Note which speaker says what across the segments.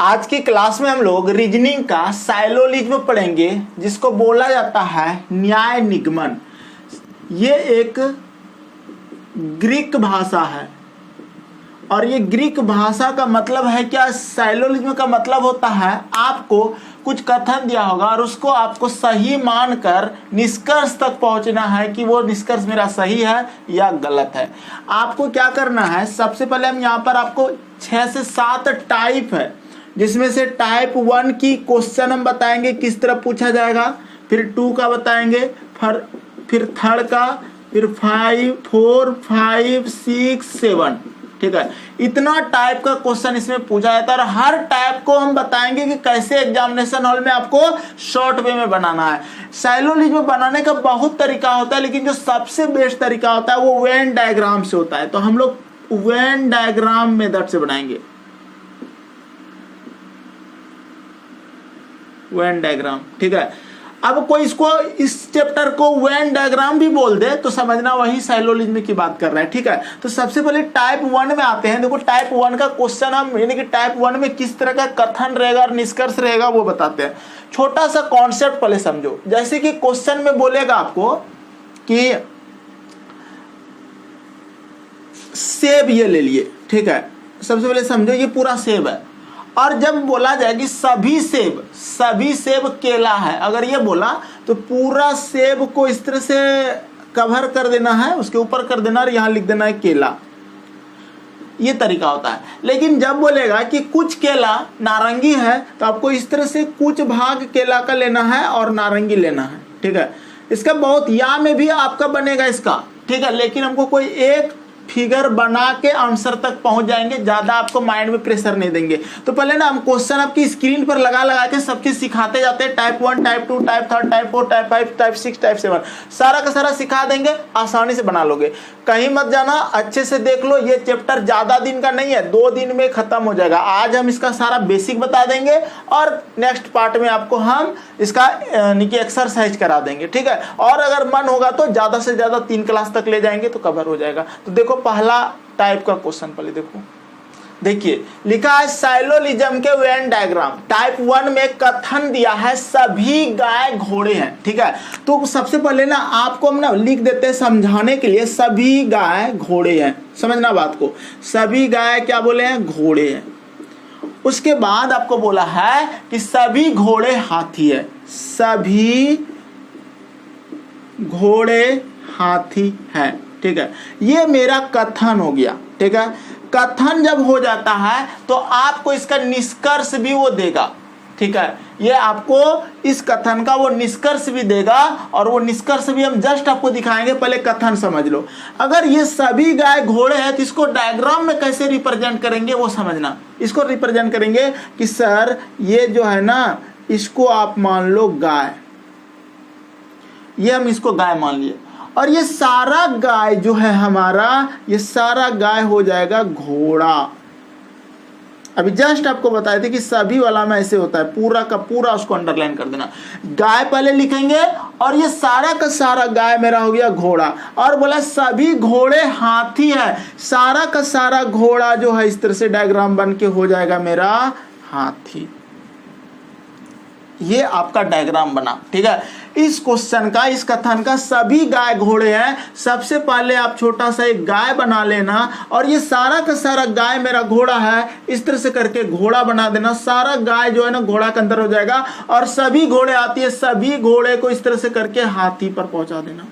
Speaker 1: आज की क्लास में हम लोग रीजनिंग का साइलोलिज्म पढ़ेंगे, जिसको बोला जाता है न्याय निगमन। ये एक ग्रीक भाषा है और ये ग्रीक भाषा का मतलब है क्या? साइलोलिज्म का मतलब होता है आपको कुछ कथन दिया होगा और उसको आपको सही मानकर निष्कर्ष तक पहुंचना है कि वो निष्कर्ष मेरा सही है या गलत है। आपको क्या करना है, सबसे पहले हम यहाँ पर आपको 6 से 7 टाइप है, जिसमें से टाइप 1 की क्वेश्चन हम बताएंगे किस तरह पूछा जाएगा, फिर 2 का बताएंगे, फिर 3rd का, फिर 5, 4, 5, 6, 7। ठीक है, इतना टाइप का क्वेश्चन इसमें पूछा जाता है और हर टाइप को हम बताएंगे कि कैसे एग्जामिनेशन हॉल में आपको शॉर्ट वे में बनाना है। साइलोलिज्म बनाने का बहुत तरीका होता है, लेकिन जो सबसे बेस्ट तरीका होता है वो वेन डायग्राम से होता है। तो हम लोग वेन डायग्राम मेथड से बनाएंगे। वेन डायग्राम, ठीक है। अब कोई इसको इस चैप्टर को वेन डायग्राम भी बोल दे तो समझना वही साइलोलिज्म की बात कर रहा है। ठीक है, तो सबसे पहले टाइप 1 में आते हैं। देखो टाइप 1 का क्वेश्चन हम यानी कि टाइप 1 में किस तरह का कथन रहेगा और निष्कर्ष रहेगा वो बताते हैं। छोटा सा कॉन्सेप्ट पहले समझो। जैसे कि क्वेश्चन में बोलेगा आपको कि सेब ये ले लिए, ठीक है। सबसे पहले समझो ये पूरा सेब है और जब बोला जाए कि सभी सेब केला है, अगर ये बोला तो पूरा सेब को इस तरह से कवर कर देना है, उसके ऊपर कर देना और यहाँ लिख देना है केला। ये तरीका होता है। लेकिन जब बोलेगा कि कुछ केला नारंगी है तो आपको इस तरह से कुछ भाग केला का लेना है और नारंगी लेना है। ठीक है, इसका बहुत या में भी आपका बनेगा इसका, ठीक है। लेकिन हमको कोई एक फिगर बना के आंसर तक पहुंच जाएंगे, ज्यादा आपको माइंड में प्रेशर नहीं देंगे। तो पहले ना हम क्वेश्चन आपकी स्क्रीन पर लगा के सब चीज सिखाते जाते हैं। Type 1, type 2, type 3, type 4, type 5, type 6, type 7 सारा का सारा सिखा देंगे, आसानी से बना लोगे। कहीं मत जाना, अच्छे से देख लो। ये चैप्टर ज्यादा दिन का नहीं है, 2 दिन में खत्म हो जाएगा। आज हम इसका सारा बेसिक बता देंगे और नेक्स्ट पार्ट में आपको हम इसका एक्सरसाइज करा देंगे। ठीक है, और अगर मन होगा तो ज्यादा से ज्यादा 3 क्लास तक ले जाएंगे तो कवर हो जाएगा। तो देखो पहला टाइप का क्वेश्चन पहले देखिए लिखा है साइलोलिज्म के वेन डायग्राम। टाइप 1 में कथन दिया है सभी गाय घोड़े हैं। ठीक है, तो सबसे पहले ना आपको हम ना लिख देते हैं समझाने के लिए, सभी गाय घोड़े हैं। समझना बात को, सभी गाय क्या बोले हैं? घोड़े हैं। उसके बाद आपको बोला है कि सभी घोड़े हाथी है। सभी घोड़े हाथी है। ठीक है, ये मेरा कथन हो गया। ठीक है, कथन जब हो जाता है तो आपको इसका निष्कर्ष भी वो देगा। ठीक है, ये आपको इस कथन का वो निष्कर्ष भी देगा और वो निष्कर्ष भी हम जस्ट आपको दिखाएंगे। पहले कथन समझ लो। अगर ये सभी गाय घोड़े हैं तो इसको डायग्राम में कैसे रिप्रेजेंट करेंगे वो समझना। इसको रिप्रेजेंट करेंगे कि सर ये जो है ना, इसको आप मान लो गाय, ये हम इसको गाय मान लिए और ये सारा गाय जो है हमारा, ये सारा गाय हो जाएगा घोड़ा। अभी जस्ट आपको बताए थे कि सभी वाला में ऐसे होता है, पूरा का पूरा उसको अंडरलाइन कर देना। गाय पहले लिखेंगे और ये सारा का सारा गाय मेरा हो गया घोड़ा। और बोला सभी घोड़े हाथी है, सारा का सारा घोड़ा जो है इस तरह से डायग्राम बन के हो जाएगा मेरा हाथी। ये आपका डायग्राम बना। ठीक है, इस क्वेश्चन का, इस कथन का सभी गाय घोड़े हैं। सबसे पहले आप छोटा सा एक गाय बना लेना और ये सारा का सारा गाय मेरा घोड़ा है, इस तरह से करके घोड़ा बना देना। सारा गाय जो है ना घोड़ा के अंदर हो जाएगा और सभी घोड़े आती है, सभी घोड़े को इस तरह से करके हाथी पर पहुंचा देना।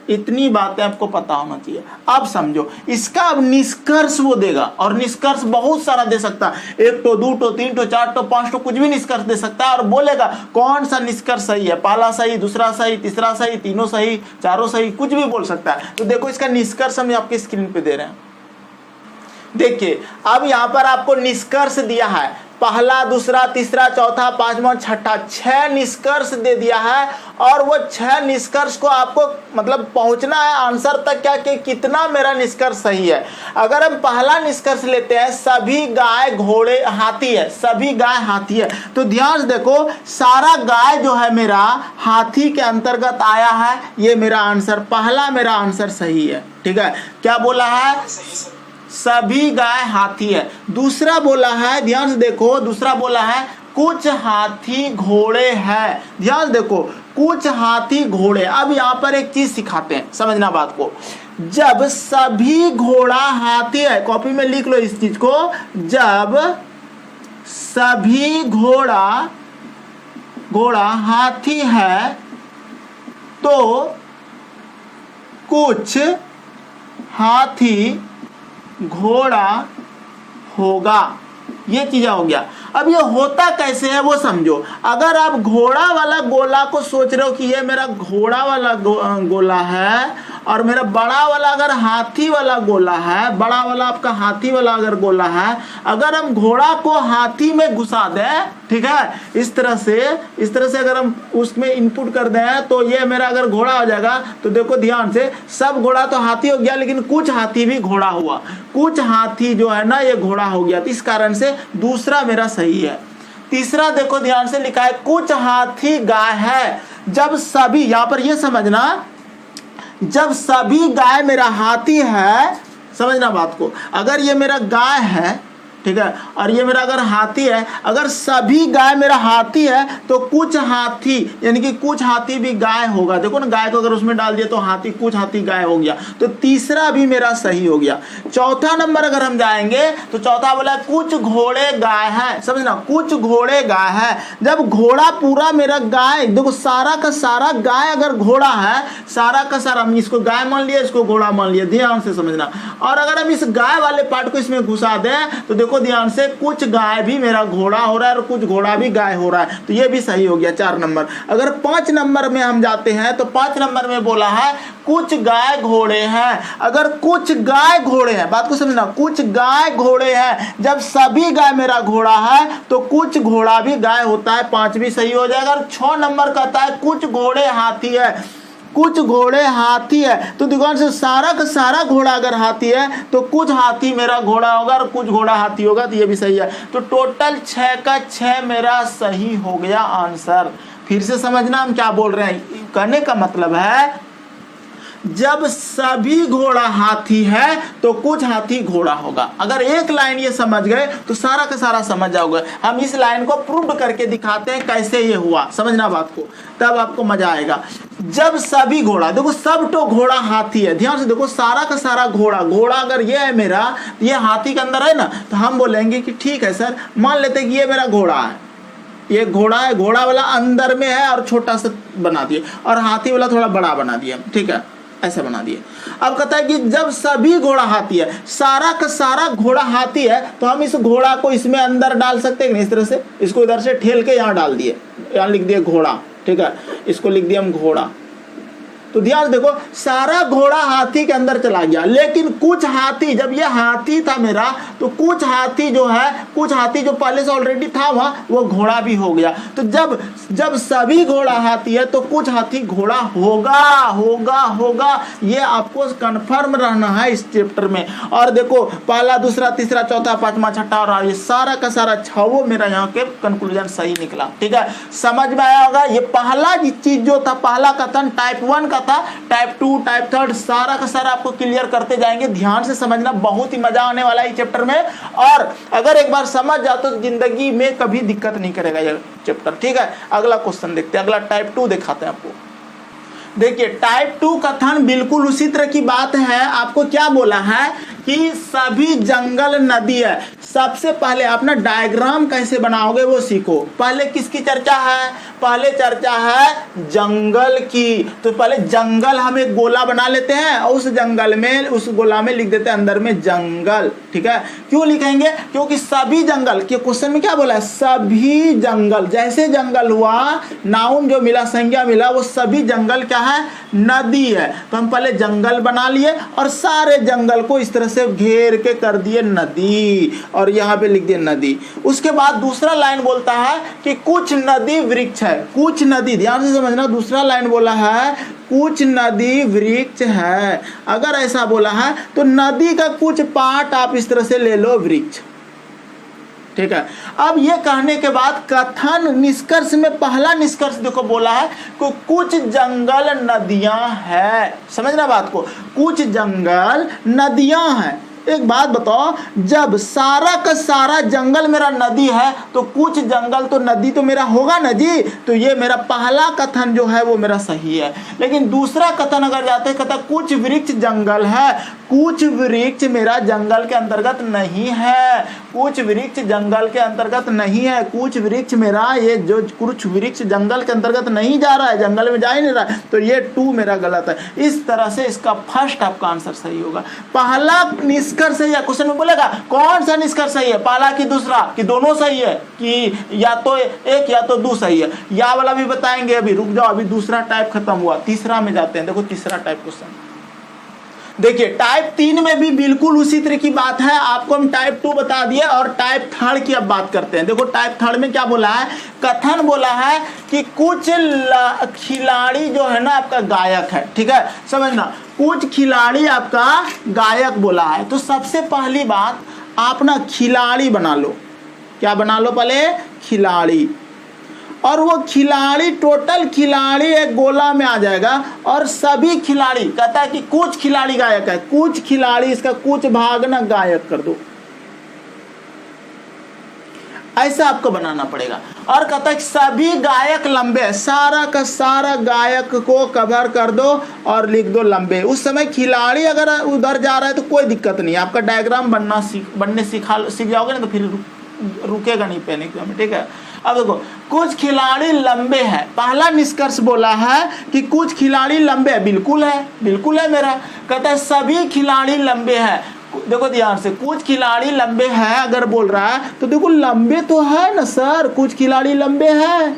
Speaker 1: इतनी बातें आपको पता होना चाहिए। अब समझो इसका अब निष्कर्ष वो देगा और निष्कर्ष बहुत सारा दे सकता है। 1 तो 2 तो 3 तो 4 तो 5 तो कुछ भी निष्कर्ष दे सकता है और बोलेगा कौन सा निष्कर्ष सही है, पहला सही, दूसरा सही, तीसरा सही, तीनों सही, चारों सही, कुछ भी बोल सकता है। तो देखो इसका निष्कर्ष हम आपके स्क्रीन पे दे रहे हैं। देखिए अब यहाँ पर आपको निष्कर्ष दिया है, पहला, दूसरा, तीसरा, चौथा, पांचवा, छठा, 6 निष्कर्ष दे दिया है और वो 6 निष्कर्ष को आपको मतलब पहुंचना है आंसर तक क्या कि कितना मेरा निष्कर्ष सही है। अगर हम पहला निष्कर्ष लेते हैं सभी गाय घोड़े हाथी है, सभी गाय हाथी है, तो ध्यान से देखो सारा गाय जो है मेरा हाथी के अंतर्गत आया है। ये मेरा आंसर, पहला मेरा आंसर सही है। ठीक है, क्या बोला है? सभी गाय हाथी है। दूसरा बोला है, ध्यान से देखो, दूसरा बोला है कुछ हाथी घोड़े हैं। ध्यान से देखो, कुछ हाथी घोड़े। अब यहाँ पर एक चीज सिखाते हैं, समझना बात को। जब सभी घोड़ा हाथी है, कॉपी में लिख लो इस चीज को, जब सभी घोड़ा हाथी है तो कुछ हाथी घोड़ा होगा। ये चीज़ हो गया। अब ये होता कैसे है वो समझो। अगर आप घोड़ा वाला गोला को सोच रहे हो कि ये मेरा घोड़ा वाला गोला है और मेरा बड़ा वाला अगर हाथी वाला गोला है, बड़ा वाला आपका हाथी वाला अगर गोला है, अगर हम घोड़ा को हाथी में घुसा दें, ठीक है, इस तरह से अगर हम उसमें इनपुट कर दें तो ये मेरा अगर घोड़ा हो जाएगा। तो देखो ध्यान से, सब घोड़ा तो हाथी हो गया लेकिन कुछ हाथी भी घोड़ा हुआ, कुछ हाथी जो है ना ये घोड़ा हो गया। तो इस कारण से दूसरा मेरा सही है। तीसरा देखो ध्यान से लिखा है कुछ हाथी गाय है। जब सभी, यहां पर ये समझना, जब सभी गाय मेरा हाथी है, समझना बात को, अगर ये मेरा गाय है, ठीक है, और ये मेरा अगर हाथी है, अगर सभी गाय मेरा हाथी है तो कुछ हाथी, यानी कि कुछ हाथी भी गाय होगा। देखो ना, गाय को अगर उसमें डाल दिया तो हाथी, कुछ हाथी गाय हो गया। तो तीसरा भी मेरा सही हो गया। चौथा नंबर अगर हम जाएंगे तो चौथा बोला कुछ घोड़े गाय है। समझना, कुछ घोड़े गाय है। जब घोड़ा पूरा मेरा गाय, देखो सारा का सारा गाय अगर घोड़ा है, सारा का सारा, हम इसको गाय मान लिया, इसको घोड़ा मान लिया, ध्यान से समझना। और अगर हम इस गाय वाले पार्ट को इसमें घुसा दें तो देखो ध्यान से, कुछ गाय भी मेरा घोड़ा हो रहा है और कुछ घोड़ा भी गाय हो रहा है। तो ये भी सही हो गया 4 नंबर। अगर 5 नंबर में हम जाते हैं तो 5 नंबर में बोला है कुछ गाय घोड़े हैं। अगर कुछ गाय घोड़े हैं, बात को समझना, कुछ गाय घोड़े हैं, जब सभी गाय मेरा घोड़ा है तो कुछ घोड़ा भी गाय होता है, 5 भी सही हो जाएगा। और 6 नंबर कहता है कुछ घोड़े हाथी है, कुछ घोड़े हाथी है। तो दुकान से सारा का सारा घोड़ा अगर हाथी है तो कुछ हाथी मेरा घोड़ा होगा और कुछ घोड़ा हाथी होगा। तो ये भी सही है। तो टोटल 6 का 6 मेरा सही हो गया आंसर। फिर से समझना हम क्या बोल रहे हैं। कहने का मतलब है जब सभी घोड़ा हाथी है तो कुछ हाथी घोड़ा होगा। अगर एक लाइन ये समझ गए तो सारा का सारा समझ जाओगे। हम इस लाइन को प्रूव करके दिखाते हैं कैसे ये हुआ, समझना बात को, तब आपको मजा आएगा। जब सभी घोड़ा, देखो सब तो घोड़ा हाथी है, ध्यान से देखो, सारा का सारा घोड़ा अगर ये है मेरा, ये हाथी के अंदर है ना, तो हम बोलेंगे कि ठीक है सर, मान लेते हैं कि ये मेरा घोड़ा है, ये घोड़ा है, घोड़ा वाला अंदर में है और छोटा सा बना दिए और हाथी वाला थोड़ा बड़ा बना दिए, ठीक है, ऐसा बना दिए। अब कहता है कि जब सभी घोड़ा हाथी है, सारा का सारा घोड़ा हाथी है, तो हम इस घोड़ा को इसमें अंदर डाल सकते हैं, इस तरह से इसको इधर से ठेल के यहाँ डाल दिए, यहाँ लिख दिए घोड़ा, ठीक है, इसको लिख दिया हम घोड़ा। तो ध्यान देखो, सारा घोड़ा हाथी के अंदर चला गया, लेकिन कुछ हाथी, जब ये हाथी था मेरा, तो कुछ हाथी जो है, कुछ हाथी जो पहले से ऑलरेडी था वहाँ, वो घोड़ा भी हो गया। तो जब सभी घोड़ा हाथी है तो कुछ हाथी घोड़ा होगा होगा होगा। ये आपको कंफर्म रहना है इस चैप्टर में। और देखो, पहला, दूसरा, तीसरा, चौथा, पांचवा, छठा और ये सारा का सारा 6 मेरा यहाँ के कंक्लूजन सही निकला, ठीक है, समझ में आया होगा। ये पहला चीज जो था, पहला कथन टाइप 1 का था, टाइप 2, टाइप 3 सारा का सारा आपको क्लियर करते जाएंगे। ध्यान से समझना, बहुत ही मजा आने वाला है इस चैप्टर में। और अगर एक बार समझ जाओ तो जिंदगी में कभी दिक्कत नहीं करेगा ये चैप्टर, ठीक है। अगला क्वेश्चन देखते हैं, अगला टाइप 2 दिखाते हैं आपको। देखिए, टाइप 2 कथन बिल्कुल उसी तरह की बात है। आपको क्या बोला है कि सभी जंगल नदी है। सबसे पहले अपना डायग्राम कैसे बनाओगे वो सीखो। पहले किसकी चर्चा है? पहले चर्चा है जंगल की। तो पहले जंगल हम एक गोला बना लेते हैं और उस जंगल में, उस गोला में लिख देते हैं अंदर में जंगल, ठीक है। क्यों लिखेंगे? क्योंकि सभी जंगल के क्वेश्चन में क्या बोला है? सभी जंगल, जैसे जंगल हुआ, नाउन जो मिला, संज्ञा मिला, वो सभी जंगल क्या है? नदी है। तो हम पहले जंगल बना लिए और सारे जंगल को इस तरह से घेर के कर दिए नदी, और यहाँ पे लिख दिए नदी। उसके बाद दूसरा लाइन बोलता है कि कुछ नदी वृक्ष है। कुछ नदी, ध्यान से समझना, दूसरा लाइन बोला है कुछ नदी वृक्ष है। अगर ऐसा बोला है तो नदी का कुछ पार्ट आप इस तरह से ले लो वृक्ष, ठीक है। अब ये कहने के बाद कथन निष्कर्ष में पहला निष्कर्ष देखो बोला है कि कुछ जंगल नदियां हैं। समझना बात को, कुछ जंगल नदियां हैं। एक बात बताओ, जब सारा का सारा जंगल मेरा नदी है तो कुछ जंगल तो नदी तो मेरा होगा ना जी। तो ये मेरा पहला कथन जो है वो मेरा सही है। लेकिन दूसरा कथन अगर जाते हैं, कहता कुछ वृक्ष जंगल है, कुछ वृक्ष मेरा जंगल के अंतर्गत नहीं है, कुछ वृक्ष जंगल के अंतर्गत नहीं है, कुछ वृक्ष मेरा ये जो कुछ वृक्ष जंगल के अंतर्गत नहीं जा रहा है, जंगल में जा ही नहीं रहा है, तो ये 2 मेरा गलत है। इस तरह से इसका फर्स्ट आपका आंसर सही होगा। पहला निष्कर्ष है, क्वेश्चन में बोलेगा कौन सा निष्कर्ष सही है, पहला कि दूसरा, कि दोनों सही है, कि या तो एक या तो 2 सही है, या वाला भी बताएंगे। अभी रुक जाओ, अभी दूसरा टाइप खत्म हुआ, तीसरा में जाते हैं। देखो तीसरा टाइप क्वेश्चन देखिए, टाइप 3 में भी बिल्कुल उसी तरह की बात है। आपको हम टाइप 2 बता दिए और टाइप 3 की अब बात करते हैं। देखो टाइप 3 में क्या बोला है, कथन बोला है कि कुछ खिलाड़ी जो है ना आपका गायक है, ठीक है, समझना, कुछ खिलाड़ी आपका गायक बोला है। तो सबसे पहली बात आप ना खिलाड़ी बना लो, क्या बना लो पहले, खिलाड़ी। और वो खिलाड़ी, टोटल खिलाड़ी एक गोला में आ जाएगा और सभी खिलाड़ी, कहता है कि कुछ खिलाड़ी गायक है, कुछ खिलाड़ी, इसका कुछ भाग ना गायक कर दो, ऐसा आपको बनाना पड़ेगा। और कहता है कि सभी गायक लंबे, सारा का सारा गायक को कवर कर दो और लिख दो लंबे। उस समय खिलाड़ी अगर उधर जा रहा है तो कोई दिक्कत नहीं, आपका डायग्राम बनने सीख जाओगे ना तो फिर रुकेगा नहीं पेन एग्जाम में, ठीक है। अब देखो कुछ खिलाड़ी लंबे हैं, पहला निष्कर्ष बोला है कि कुछ खिलाड़ी लंबे हैं, बिल्कुल है, बिल्कुल है मेरा। कहता है सभी खिलाड़ी लंबे हैं, देखो ध्यान से, कुछ खिलाड़ी लंबे हैं अगर बोल रहा है तो देखो लंबे तो है ना सर, कुछ खिलाड़ी लंबे हैं,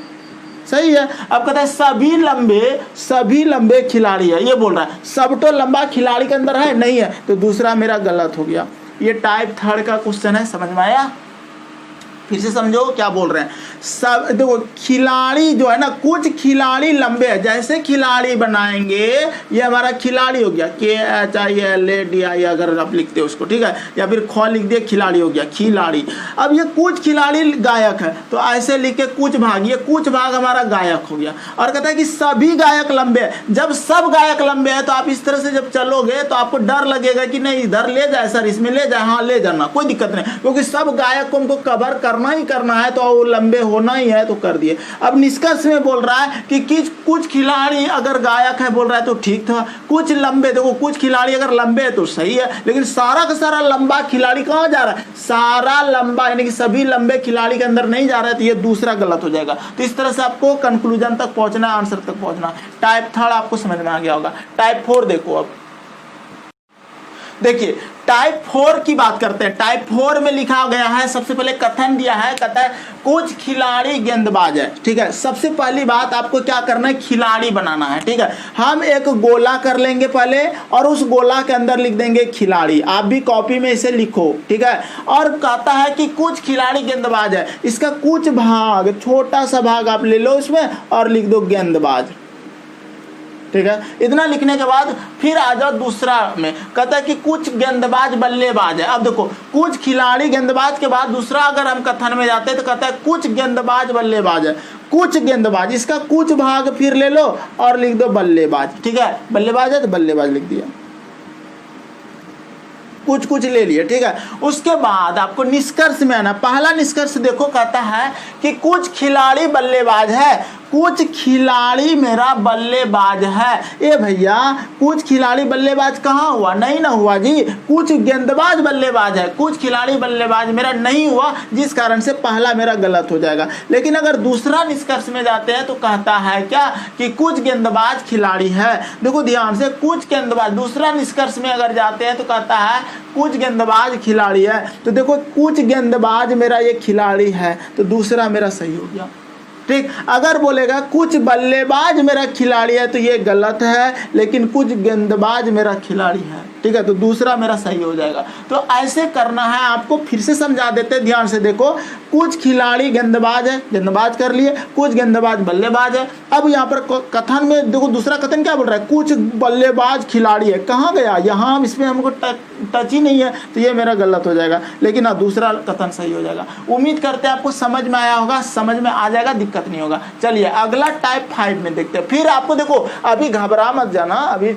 Speaker 1: सही है। अब कहता है सभी लंबे खिलाड़ी है, ये बोल रहा है सब तो लंबा खिलाड़ी के अंदर है, नहीं है, तो दूसरा मेरा गलत हो गया। ये टाइप 3 का क्वेश्चन है, समझ में आया? फिर से समझो क्या बोल रहे हैं। सब देखो खिलाड़ी जो है ना, कुछ खिलाड़ी लंबे हैं, जैसे खिलाड़ी बनाएंगे, ये हमारा खिलाड़ी हो गया, KHILADI अगर आप लिखते हो उसको, ठीक है, या फिर ख लिख दिए, खिलाड़ी हो गया, खिलाड़ी। अब ये कुछ खिलाड़ी गायक है तो ऐसे लिख के कुछ भाग, ये कुछ भाग हमारा गायक हो गया। और कहता है कि सभी गायक लंबे हैं, जब सब गायक लंबे हैं तो आप इस तरह से जब चलोगे तो आपको डर लगेगा कि नहीं इधर ले जाए सर, इसमें ले जाए, हाँ ले जाना, कोई दिक्कत नहीं, क्योंकि सब गायक को हमको कवर करना ही करना है, तो वो लंबे होना ही है, तो कर दिए। अब निष्कर्ष में बोल रहा है कि कुछ खिलाड़ी अगर गायक है बोल रहा है तो ठीक था, कुछ लंबे, देखो कुछ खिलाड़ी अगर लंबे है तो सही है, लेकिन सारा का सारा लंबा खिलाड़ी कहाँ जा रहा है, सारा लंबा यानी कि सभी लंबे खिलाड़ी के अंदर नहीं जा रहा है, तो ये दूसरा गलत हो जाएगा। तो इस तरह से आपको कंक्लूजन तक पहुंचना है, आंसर तक पहुंचना। टाइप 3 आपको समझ में आ गया होगा। टाइप 4 देखो, अब देखिए टाइप 4 की बात करते हैं। टाइप 4 में लिखा गया है, सबसे पहले कथन दिया है, कहता है कुछ खिलाड़ी गेंदबाज है, ठीक है। सबसे पहली बात आपको क्या करना है, खिलाड़ी बनाना है, ठीक है। हम एक गोला कर लेंगे पहले और उस गोला के अंदर लिख देंगे खिलाड़ी, आप भी कॉपी में इसे लिखो, ठीक है। और कहता है कि कुछ खिलाड़ी गेंदबाज है, इसका कुछ भाग, छोटा सा भाग आप ले लो इसमें और लिख दो गेंदबाज, ठीक है। इतना लिखने के बाद फिर आ जाओ दूसरा में, कहता है कि कुछ गेंदबाज बल्लेबाज है। अब देखो कुछ खिलाड़ी गेंदबाज के बाद दूसरा अगर हम कथन में जाते हैं तो कहता है कुछ गेंदबाज बल्लेबाज है, कुछ गेंदबाज, इसका कुछ भाग फिर ले लो और लिख दो बल्लेबाज, ठीक है। बल्लेबाज है तो बल्लेबाज लिख दिया, कुछ कुछ ले लिए, ठीक है। उसके बाद आपको निष्कर्ष में आना। पहला निष्कर्ष देखो, कहता है कि कुछ खिलाड़ी बल्लेबाज है, कुछ खिलाड़ी मेरा बल्लेबाज है। ए भैया कुछ खिलाड़ी बल्लेबाज कहाँ हुआ, नहीं ना हुआ जी, कुछ गेंदबाज बल्लेबाज है, कुछ खिलाड़ी बल्लेबाज मेरा नहीं हुआ, जिस कारण से पहला मेरा गलत हो जाएगा। लेकिन अगर दूसरा निष्कर्ष में जाते हैं तो कहता है क्या कि कुछ गेंदबाज खिलाड़ी है। देखो ध्यान से, कुछ गेंदबाज, दूसरा निष्कर्ष में अगर जाते हैं तो कहता है कुछ गेंदबाज खिलाड़ी है, तो देखो कुछ गेंदबाज मेरा ये खिलाड़ी है, तो दूसरा मेरा सही हो गया, ठीक। अगर बोलेगा कुछ बल्लेबाज मेरा खिलाड़ी है तो ये गलत है, लेकिन कुछ गेंदबाज मेरा खिलाड़ी है, ठीक है, तो दूसरा मेरा सही हो जाएगा। तो ऐसे करना है आपको, फिर से समझा देते, ध्यान से देखो। कुछ खिलाड़ी गेंदबाज है, गेंदबाज कर लिए, कुछ गेंदबाज बल्लेबाज है। अब यहाँ पर कथन में देखो दूसरा कथन क्या बोल रहा है, कुछ बल्लेबाज खिलाड़ी है, कहाँ गया, यहाँ इसमें हमको टच ही नहीं है, तो ये मेरा गलत हो जाएगा, लेकिन हाँ दूसरा कथन सही हो जाएगा। उम्मीद करते हैं आपको समझ में आया होगा, समझ में आ जाएगा, दिक्कत नहीं होगा। चलिए अगला टाइप 5 में देखते हैं। फिर आपको देखो, अभी घबरा मत जाना, अभी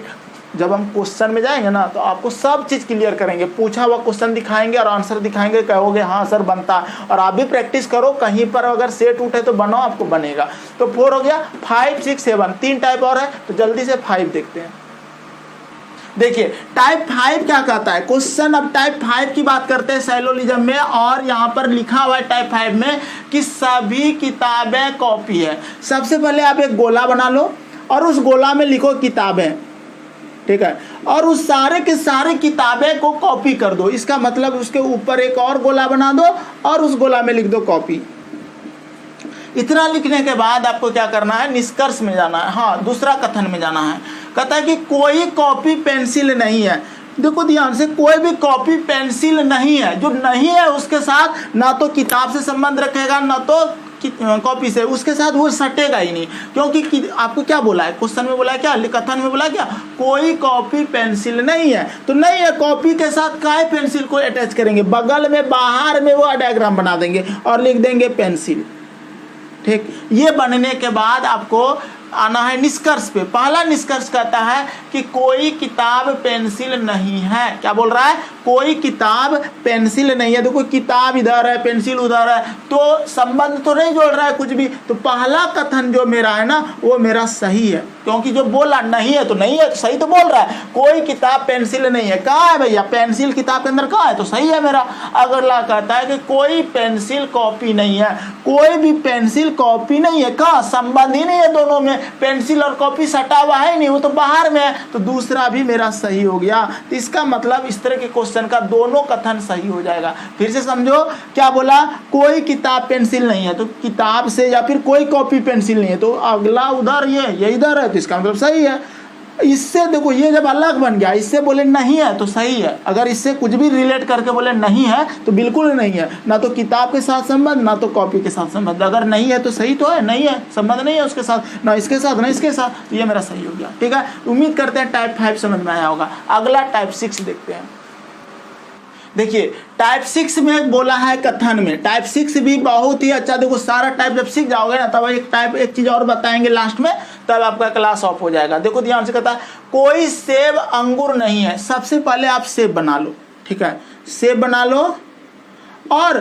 Speaker 1: जब हम क्वेश्चन में जाएंगे ना तो आपको सब चीज़ क्लियर करेंगे, पूछा हुआ क्वेश्चन दिखाएंगे और आंसर दिखाएंगे, कहोगे हाँ सर बनता है। और आप भी प्रैक्टिस करो, कहीं पर अगर सेट उठे तो बनाओ, आपको बनेगा। तो 4 हो गया, 5, 6, 7 3 टाइप और है, तो जल्दी से 5 देखते हैं। देखिए टाइप 5 क्या कहता है क्वेश्चन। अब टाइप 5 की बात करते हैं सैलोलिज्म में, और यहाँ पर लिखा हुआ है टाइप 5 में कि सभी किताबें कॉपी है। सबसे पहले आप एक गोला बना लो और उस गोला में लिखो किताबें, ठीक है, और उस सारे के सारे किताबें को कॉपी कर दो। इसका मतलब उसके ऊपर एक और गोला बना दो और उस गोला में लिख दो कॉपी। इतना लिखने के बाद आपको क्या करना है, निष्कर्ष में जाना है। हाँ, दूसरा कथन में जाना है। कहता है कि कोई कॉपी पेंसिल नहीं है। देखो ध्यान से, कोई भी कॉपी पेंसिल नहीं है। जो नहीं है उसके साथ ना तो किताब से संबंध रखेगा ना तो कॉपी से, उसके साथ वो सटेगा ही नहीं। क्योंकि आपको क्या बोला है क्वेश्चन में, बोला है क्या, कथन में बोला क्या, कोई कॉपी पेंसिल नहीं है। तो नहीं है, कॉपी के साथ काय पेंसिल को अटैच करेंगे, बगल में बाहर में वो डायग्राम बना देंगे और लिख देंगे पेंसिल। ठीक, ये बनने के बाद आपको आना है निष्कर्ष पे। पहला निष्कर्ष कहता है कि कोई किताब पेंसिल नहीं है। क्या बोल रहा है, कोई किताब पेंसिल नहीं है। देखो किताब इधर है, पेंसिल उधर है, तो संबंध तो नहीं जोड़ रहा है कुछ भी। तो पहला कथन जो मेरा है ना वो मेरा सही है, क्योंकि जो बोला नहीं है तो नहीं है, सही तो बोल रहा है। कोई किताब पेंसिल नहीं है, कहाँ है भैया पेंसिल, किताब के अंदर कहाँ है, तो सही है मेरा। अगला कहता है कि कोई पेंसिल कॉपी नहीं है। कोई भी पेंसिल कॉपी नहीं है, कहाँ, संबंध ही नहीं है दोनों में, पेंसिल और कॉपी सटा हुआ है नहीं, वो तो बाहर में है। तो दूसरा भी मेरा सही हो गया। तो इसका मतलब इस तरह के क्वेश्चन का दोनों कथन सही हो जाएगा। फिर से समझो, क्या बोला, कोई किताब पेंसिल नहीं है, तो किताब से या फिर कोई कॉपी पेंसिल नहीं है, तो अगला उधर ये इधर है, तो इसका मतलब सही है। इससे देखो ये जब अलग बन गया, इससे बोले नहीं है तो सही है। अगर इससे कुछ भी रिलेट करके बोले नहीं है तो बिल्कुल नहीं है, ना तो किताब के साथ संबंध ना तो कॉपी के साथ संबंध। अगर नहीं है तो सही तो है, नहीं है संबंध नहीं है उसके साथ, ना इसके साथ ना इसके साथ, तो ये मेरा सही हो गया। ठीक है, उम्मीद करते हैं टाइप 5 समझ में आया होगा। अगला टाइप 6 देखते हैं। देखिए टाइप 6 में बोला है कथन में, टाइप 6 भी बहुत ही अच्छा। देखो सारा टाइप जब सीख जाओगे ना तब एक चीज और बताएंगे लास्ट में, तब आपका क्लास ऑफ हो जाएगा। देखो ध्यान से, कहता है कोई सेब अंगूर नहीं है। सबसे पहले आप सेब बना लो, ठीक है, सेब बना लो, और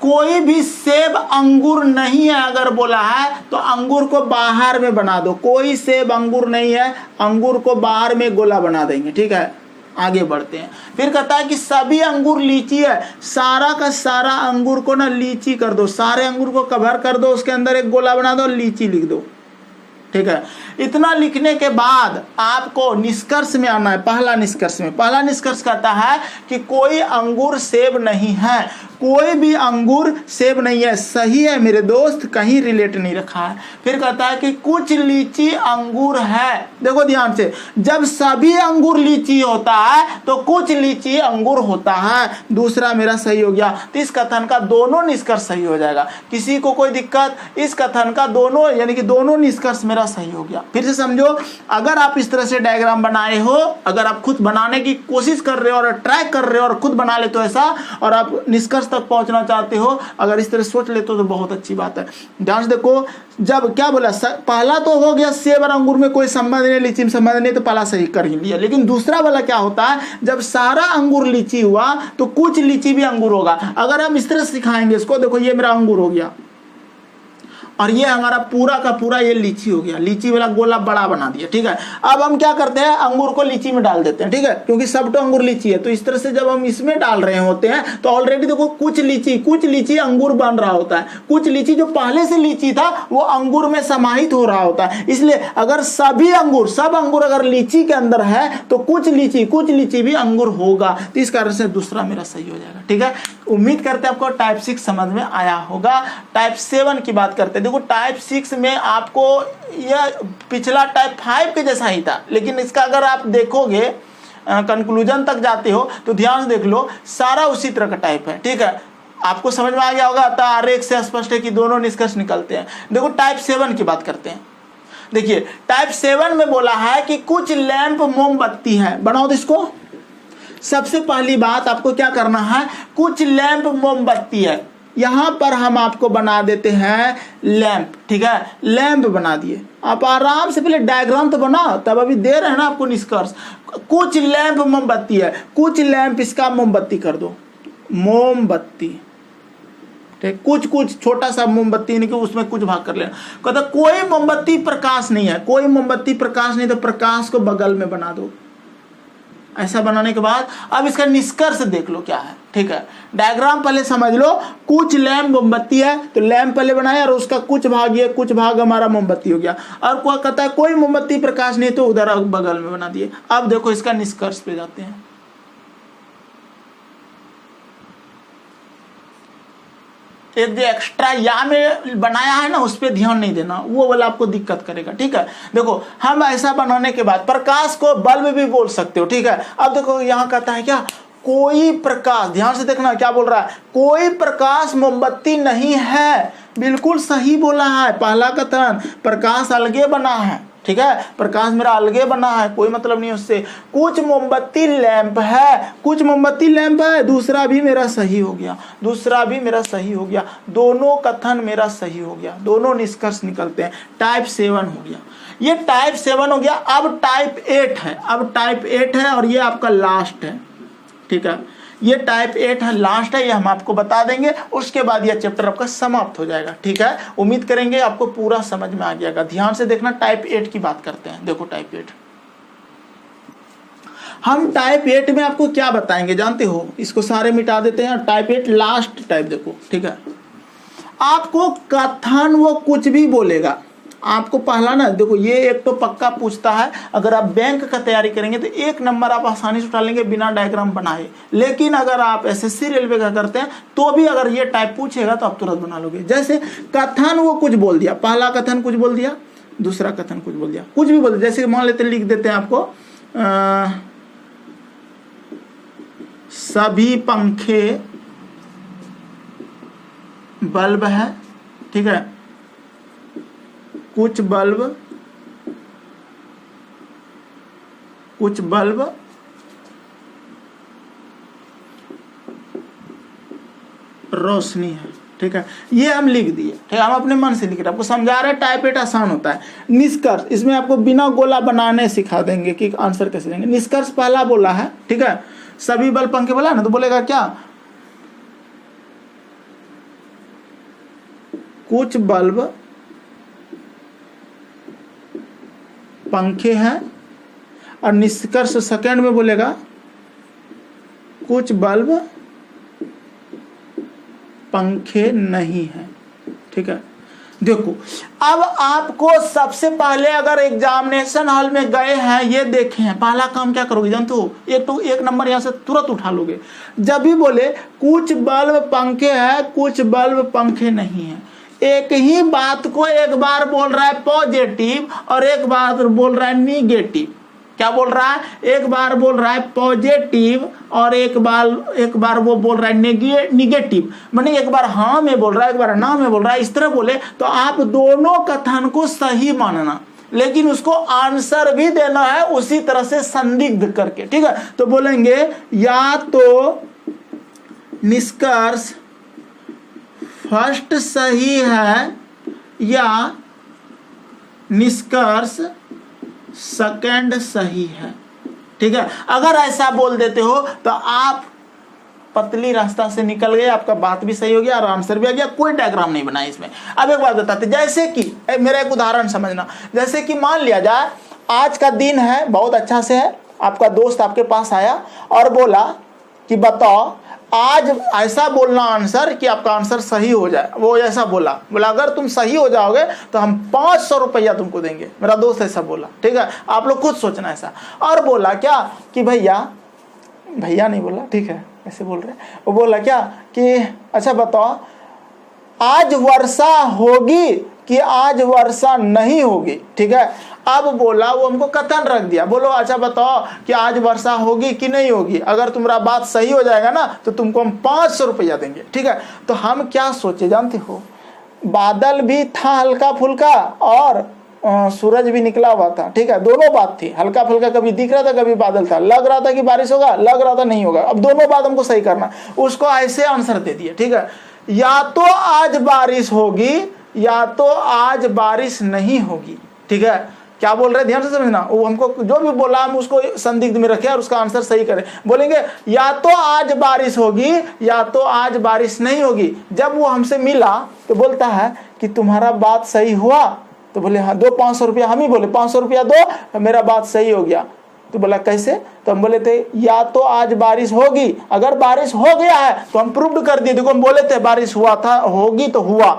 Speaker 1: कोई भी सेब अंगूर नहीं है अगर बोला है तो अंगूर को बाहर में बना दो। कोई सेब अंगूर नहीं है, अंगूर को बाहर में गोला बना देंगे। ठीक है, आगे बढ़ते हैं। फिर कहता है कि सभी अंगूर लीची है। सारा का सारा अंगूर को ना लीची कर दो, सारे अंगूर को कवर कर दो, उसके अंदर एक गोला बना दो, लीची लिख दो। ठीक है, इतना लिखने के बाद आपको निष्कर्ष में आना है। पहला निष्कर्ष कहता है कि कोई अंगूर सेब नहीं है। कोई भी अंगूर सेब नहीं है, सही है मेरे दोस्त, कहीं रिलेट नहीं रखा है। फिर कहता है कि कुछ लीची अंगूर है। देखो ध्यान से, जब सभी अंगूर लीची होता है तो कुछ लीची अंगूर होता है। दूसरा मेरा सही हो गया। तो इस कथन का दोनों निष्कर्ष सही हो जाएगा। किसी को कोई दिक्कत, इस कथन का दोनों यानी कि दोनों निष्कर्ष मेरा सही हो गया। फिर से समझो, अगर आप इस तरह से डायग्राम बनाए हो, अगर आप खुद बनाने की कोशिश कर रहे हो और ट्राई कर रहे हो और खुद बना लेते हो ऐसा, और आप निष्कर्ष तक पहुंचना चाहते हो, अगर इस तरह सोच लेते हो तो बहुत अच्छी बात है। ध्यान से देखो, जब क्या बोला, पहला तो हो गया सेब और अंगूर में कोई संबंध नहीं, लीची में संबंध नहीं, तो पहला सही कर ही लिया। लेकिन दूसरा वाला क्या होता है, जब सारा अंगूर लीची हुआ तो कुछ लीची भी अंगूर होगा। अगर हम इस तरह सिखाएंगे इसको, देखो ये मेरा अंगूर हो गया और ये हमारा पूरा का पूरा ये लीची हो गया, लीची वाला गोला बड़ा बना दिया। ठीक है, अब हम क्या करते हैं, अंगूर को लीची में डाल देते हैं। ठीक है, क्योंकि सब तो अंगूर लीची है, तो इस तरह से जब हम इसमें डाल रहे होते हैं तो ऑलरेडी देखो कुछ लीची अंगूर बन रहा होता है। कुछ लीची जो पहले से लीची था वो अंगूर में समाहित हो रहा होता है। इसलिए अगर सब अंगूर अगर लीची के अंदर है तो कुछ लीची भी अंगूर होगा। तो इस कारण से दूसरा मेरा सही हो जाएगा। ठीक है, उम्मीद करते हैं आपको टाइप 6 समझ में आया होगा। टाइप 7 की बात करते हैं। देखो टाइप 6 में आपको यह पिछला टाइप 5 के जैसा ही था, लेकिन इसका अगर आप देखोगे कंक्लूजन तक जाते हो तो ध्यान से देख लो, सारा उसी तरह का टाइप है। ठीक है, आपको समझ में आ गया होगा। तो आरेख से स्पष्ट है कि दोनों निष्कर्ष निकलते हैं। देखो टाइप 7 की बात करते हैं। देखिए टाइप 7 में बोला है कि कुछ लैंप मोमबत्ती है। बनाओ तो इसको। सबसे पहली बात आपको क्या करना है, कुछ लैंप मोमबत्ती है। यहाँ पर हम आपको बना देते हैं लैंप, ठीक है, लैंप बना दिए। आप आराम से पहले डायग्राम तो बनाओ, तब अभी दे रहे हैं ना आपको निष्कर्ष। कुछ लैंप मोमबत्ती है, कुछ लैंप इसका मोमबत्ती कर दो, मोमबत्ती, ठीक, कुछ कुछ छोटा सा मोमबत्ती नहीं कि उसमें कुछ भाग कर लेना। कहता कोई मोमबत्ती प्रकाश नहीं है, कोई मोमबत्ती प्रकाश नहीं, तो प्रकाश को बगल में बना दो। ऐसा बनाने के बाद अब इसका निष्कर्ष देख लो क्या है, ठीक है। डायग्राम पहले समझ लो, कुछ लैंप मोमबत्ती है तो लैंप पहले बनाया और उसका कुछ भाग ये कुछ भाग हमारा मोमबत्ती हो गया। और क्या कहता है कोई मोमबत्ती प्रकाश नहीं तो उधर बगल में बना दिए। अब देखो इसका निष्कर्ष पे जाते हैं। एक जो एक्स्ट्रा या में बनाया है ना उस पर ध्यान नहीं देना, वो वाला आपको दिक्कत करेगा, ठीक है। देखो हम ऐसा बनाने के बाद प्रकाश को बल्ब भी बोल सकते हो, ठीक है। अब देखो यहाँ कहता है क्या, कोई प्रकाश, ध्यान से देखना क्या बोल रहा है, कोई प्रकाश मोमबत्ती नहीं है। बिल्कुल सही बोला है, पहला कथन प्रकाश अलगे बना है, ठीक है, प्रकाश मेरा अलगे बना है, कोई मतलब नहीं उससे। कुछ मोमबत्ती लैंप है, कुछ मोमबत्ती लैंप है, दूसरा भी मेरा सही हो गया, दूसरा भी मेरा सही हो गया, दोनों कथन मेरा सही हो गया, दोनों निष्कर्ष निकलते हैं। टाइप 7 हो गया, ये टाइप 7 हो गया। अब टाइप 8 है, अब टाइप 8 है और ये आपका लास्ट है, ठीक है, ये टाइप 8 है, लास्ट है, ये हम आपको बता देंगे। उसके बाद यह चैप्टर आपका समाप्त हो जाएगा, ठीक है। उम्मीद करेंगे आपको पूरा समझ में आ गया। ध्यान से देखना, टाइप 8 की बात करते हैं। देखो टाइप 8, हम टाइप 8 में आपको क्या बताएंगे जानते हो, इसको सारे मिटा देते हैं। टाइप 8 लास्ट टाइप देखो, ठीक है। आपको कथन वो कुछ भी बोलेगा, आपको पहला ना देखो, ये एक तो पक्का पूछता है, अगर आप बैंक का तैयारी करेंगे तो 1 नंबर आप आसानी से उठा लेंगे बिना डायग्राम बनाए। लेकिन अगर आप एसएससी रेलवे का करते हैं तो भी अगर ये टाइप पूछेगा तो आप तुरंत बना लोगे। जैसे कथन वो कुछ बोल दिया, पहला कथन कुछ बोल दिया, दूसरा कथन कुछ बोल दिया, कुछ भी बोल दिया। जैसे मान लेते लिख देते हैं आपको सभी पंखे बल्ब है, ठीक है, कुछ बल्ब रोशनी है, ठीक है। ये हम लिख दिए, ठीक है, हम अपने मन से लिख रहे हैं, आपको समझा रहे हैं। टाइप 8 आसान होता है। निष्कर्ष, इसमें आपको बिना गोला बनाने सिखा देंगे कि आंसर कैसे देंगे। निष्कर्ष पहला बोला है, ठीक है, सभी बल्ब पंखे बोला ना, तो बोलेगा क्या, कुछ बल्ब पंखे हैं। और निष्कर्ष सेकंड में बोलेगा कुछ बल्ब पंखे नहीं है, ठीक है। देखो अब आपको सबसे पहले अगर एग्जामिनेशन हॉल में गए हैं, ये देखे हैं, पहला काम क्या करोगे जानते हो, एक नंबर यहां से तुरंत उठा लोगे। जब भी बोले कुछ बल्ब पंखे है, कुछ बल्ब पंखे नहीं है, एक ही बात को एक बार बोल रहा है पॉजिटिव और एक बार बोल रहा है निगेटिव। क्या बोल रहा है, एक बार बोल रहा है पॉजिटिव और एक बार वो बोल रहा है निगेटिव, माने एक बार हाँ में बोल रहा है, एक बार ना में बोल रहा है। इस तरह बोले तो आप दोनों कथन को सही मानना, लेकिन उसको आंसर भी देना है उसी तरह से संदिग्ध करके, ठीक है। तो बोलेंगे या तो निष्कर्ष फर्स्ट सही है या निष्कर्ष सेकंड सही है, ठीक है। अगर ऐसा बोल देते हो तो आप पतली रास्ता से निकल गए, आपका बात भी सही हो गया और आंसर भी आ गया, कोई डायग्राम नहीं बनाया इसमें। अब एक बात बताते, जैसे कि मेरा एक उदाहरण समझना, जैसे कि मान लिया जाए आज का दिन है, बहुत अच्छा से है, आपका दोस्त आपके पास आया और बोला कि बताओ आज ऐसा बोलना आंसर कि आपका आंसर सही हो जाए। वो ऐसा बोला अगर तुम सही हो जाओगे तो हम 500 रुपया तुमको देंगे। मेरा दोस्त ऐसा बोला, ठीक है, आप लोग खुद सोचना ऐसा। और बोला क्या कि भैया नहीं बोला, ठीक है, ऐसे बोल रहे, वो बोला क्या कि अच्छा बताओ आज वर्षा होगी कि आज वर्षा नहीं होगी, ठीक है। अब बोला, वो हमको कथन रख दिया, बोलो अच्छा बताओ कि आज वर्षा होगी कि नहीं होगी, अगर तुम्हारा बात सही हो जाएगा ना तो तुमको हम 500 रुपया देंगे, ठीक है। तो हम क्या सोचे जानते हो, बादल भी था हल्का फुल्का और सूरज भी निकला हुआ था, ठीक है, दोनों बात थी, हल्का फुल्का कभी दिख रहा था कभी बादल था, लग रहा था कि बारिश होगा, लग रहा था नहीं होगा। अब दोनों बात हमको सही करना, उसको ऐसे आंसर दे दिए, ठीक है। या तो आज बारिश होगी या तो आज बारिश नहीं होगी। ठीक है, क्या बोल रहे हैं ध्यान से समझना। वो हमको जो भी बोला हम उसको संदिग्ध में रखें और उसका आंसर सही करें। बोलेंगे या तो आज बारिश होगी या तो आज बारिश नहीं होगी। जब वो हमसे मिला तो बोलता है कि तुम्हारा बात सही हुआ, तो बोले हाँ, दो 500 रुपया। हम ही बोले 500 रुपया दो, मेरा बात सही हो गया। तो बोला कैसे? तो हम बोले थे या तो आज बारिश होगी, अगर बारिश हो गया है तो हम प्रूव कर दिए। देखो हम बोले थे बारिश हुआ था, होगी तो हुआ,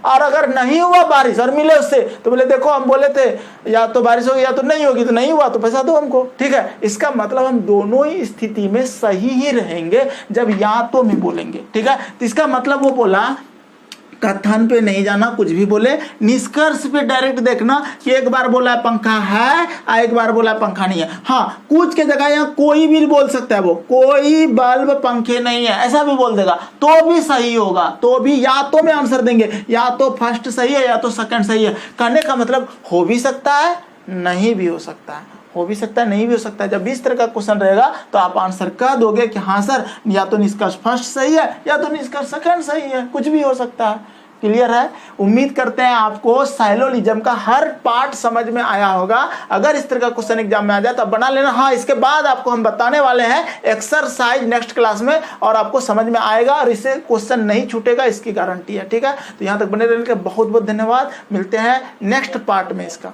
Speaker 1: और अगर नहीं हुआ बारिश और मिले उससे तो बोले देखो हम बोले थे या तो बारिश होगी या तो नहीं होगी, तो नहीं हुआ तो पैसा दो हमको। ठीक है, इसका मतलब हम दोनों ही स्थिति में सही ही रहेंगे जब या तो में बोलेंगे। ठीक है, तो इसका मतलब वो बोला कथन पे नहीं जाना, कुछ भी बोले, निष्कर्ष पे डायरेक्ट देखना कि एक बार बोला पंखा है और एक बार बोला पंखा नहीं है। हाँ, कुछ के जगह यहाँ कोई भी बोल सकता है, वो कोई बल्ब पंखे नहीं है ऐसा भी बोल देगा तो भी सही होगा, तो भी या तो में आंसर देंगे, या तो फर्स्ट सही है या तो सेकंड सही है। कहने का मतलब हो भी सकता है, नहीं भी हो सकता है, हो भी सकता है, नहीं भी हो सकता है। जब इस तरह का क्वेश्चन रहेगा तो आप आंसर कह दोगे कि हाँ सर, या तो निष्कर्ष फर्स्ट सही है या तो निष्कर्ष सेकंड सही है, कुछ भी हो सकता है। क्लियर है? उम्मीद करते हैं आपको साइलोलिज्म का हर पार्ट समझ में आया होगा। अगर इस तरह का क्वेश्चन एग्जाम में आ जाए तो बना लेना। हाँ, इसके बाद आपको हम बताने वाले हैं एक्सरसाइज नेक्स्ट क्लास में, और आपको समझ में आएगा और इससे क्वेश्चन नहीं छूटेगा, इसकी गारंटी है। ठीक है, तो यहाँ तक बने रहने का बहुत बहुत धन्यवाद। मिलते हैं नेक्स्ट पार्ट में इसका।